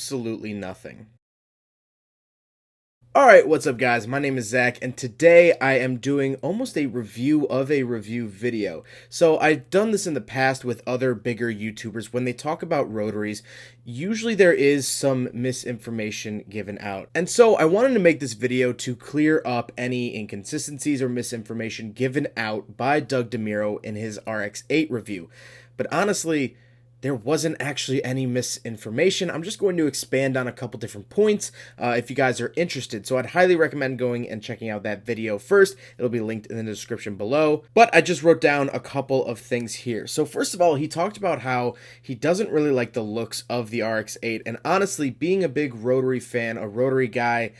absolutely nothing. Alright, what's up guys? My name is Zach, and today I am doing almost a review of a review video. So I've done this in the past with other bigger YouTubers. When they talk about rotaries, usually there is some misinformation given out. And so I wanted to make this video to clear up any inconsistencies or misinformation given out by Doug DeMuro in his RX-8 review. But honestly, there wasn't actually any misinformation. I'm just going to expand on a couple different points if you guys are interested. So I'd highly recommend going and checking out that video first. It'll be linked in the description below. But I just wrote down a couple of things here. So first of all, he talked about how he doesn't really like the looks of the RX-8. And honestly, being a big rotary fan, a rotary guy,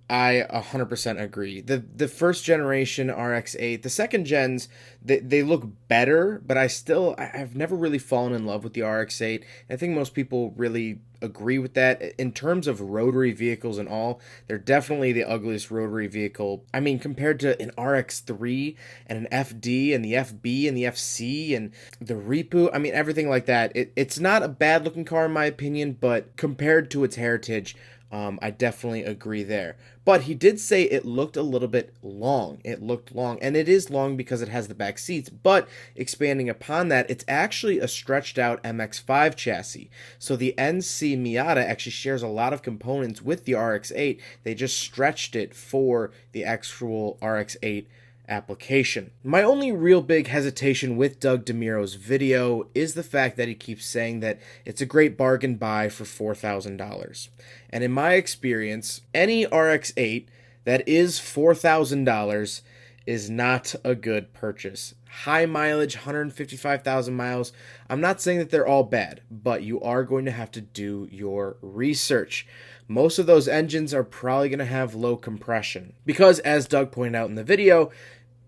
I 100% agree. The first generation RX-8, the second gens, they look better, but I've never really fallen in love with the RX-8. I think most people really agree with that. In terms of rotary vehicles and all, they're definitely the ugliest rotary vehicle. I mean, compared to an RX-3 and an FD and the FB and the FC and the Repu, I mean, everything like that. It's not a bad looking car in my opinion, but compared to its heritage, I definitely agree there. But he did say it looked a little bit long. It looked long, and it is long because it has the back seats. But expanding upon that, it's actually a stretched out MX-5 chassis. So the NC Miata actually shares a lot of components with the RX-8. They just stretched it for the actual RX-8 application. My only real big hesitation with Doug DeMuro's video is the fact that he keeps saying that it's a great bargain buy for $4,000. And in my experience, any RX-8 that is $4,000 is not a good purchase. High mileage, 155,000 miles. I'm not saying that they're all bad, but you are going to have to do your research. Most of those engines are probably going to have low compression because, as Doug pointed out in the video,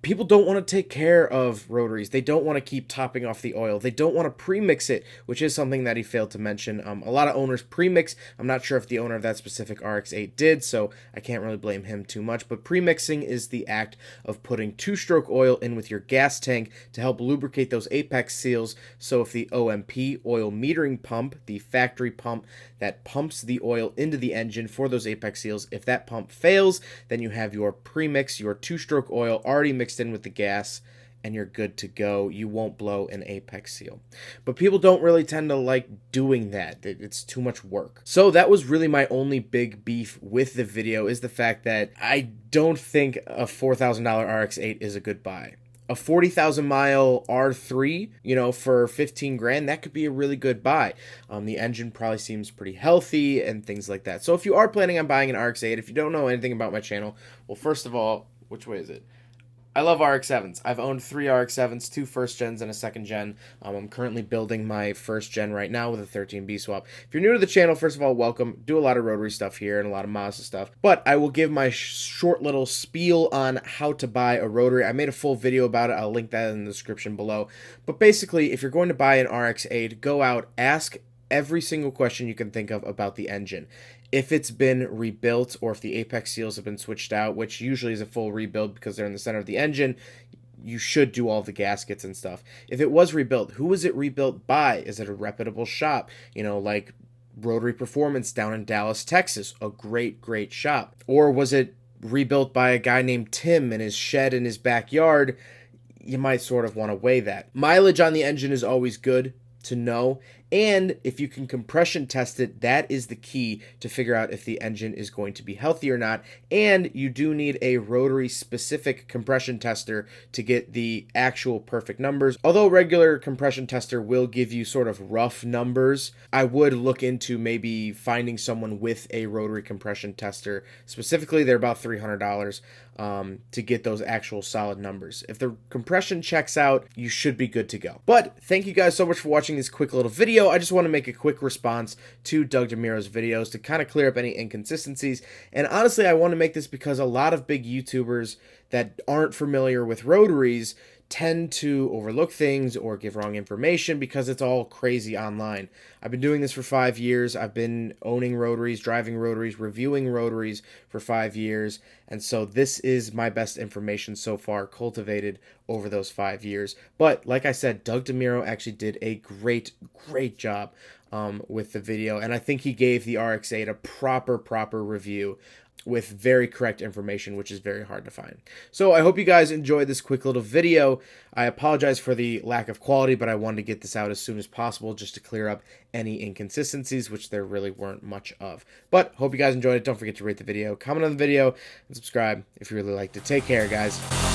people don't want to take care of rotaries. They don't want to keep topping off the oil. They don't want to pre-mix it, which is something that he failed to mention. A lot of owners pre-mix. I'm not sure if the owner of that specific RX-8 did, so I can't really blame him too much. But pre-mixing is the act of putting two-stroke oil in with your gas tank to help lubricate those apex seals. So if the OMP, oil metering pump, the factory pump that pumps the oil into the engine for those apex seals, if that pump fails, then you have your pre-mix, your two-stroke oil already mixed in with the gas, and you're good to go. You won't blow an apex seal. But people don't really tend to like doing that. It's too much work. So that was really my only big beef with the video, is the fact that I don't think a $4,000 RX-8 is a good buy. A 40,000 mile R3, for 15 grand, that could be a really good buy. The engine probably seems pretty healthy and things like that. So if you are planning on buying an RX-8, if you don't know anything about my channel, well, first of all, which way is it? I love RX-7s. I've owned 3 RX-7s, 2 first gens and a second gen. I'm currently building my first gen right now with a 13B swap. If you're new to the channel, first of all, welcome. Do a lot of rotary stuff here and a lot of Mazda stuff. But I will give my short little spiel on how to buy a rotary. I made a full video about it. I'll link that in the description below. But basically, if you're going to buy an RX-8, go out, ask every single question you can think of about the engine. If it's been rebuilt or if the apex seals have been switched out, which usually is a full rebuild because they're in the center of the engine, you should do all the gaskets and stuff. If it was rebuilt, who was it rebuilt by? Is it a reputable shop? Like Rotary Performance down in Dallas, Texas, a great shop. Or was it rebuilt by a guy named Tim in his shed in his backyard? You might sort of want to weigh that. Mileage on the engine is always good to know, and if you can compression test it, that is the key to figure out if the engine is going to be healthy or not. And you do need a rotary specific compression tester to get the actual perfect numbers. Although regular compression tester will give you sort of rough numbers, I would look into maybe finding someone with a rotary compression tester. Specifically, they're about $300 to get those actual solid numbers. If the compression checks out, you should be good to go. But thank you guys so much for watching this quick little video. I just want to make a quick response to Doug DeMuro's videos to kind of clear up any inconsistencies. And honestly, I want to make this because a lot of big YouTubers that aren't familiar with rotaries tend to overlook things or give wrong information because it's all crazy online. I've been doing this for 5 years. I've been owning rotaries, driving rotaries, reviewing rotaries for 5 years. And so this is my best information so far, cultivated over those 5 years. But like I said, Doug DeMuro actually did a great job with the video. And I think he gave the RX-8 a proper review with very correct information, which is very hard to find. So I hope you guys enjoyed this quick little video. I apologize for the lack of quality, but I wanted to get this out as soon as possible just to clear up any inconsistencies, which there really weren't much of. But hope you guys enjoyed it. Don't forget to rate the video, comment on the video, and subscribe if you really liked it. Take care, guys.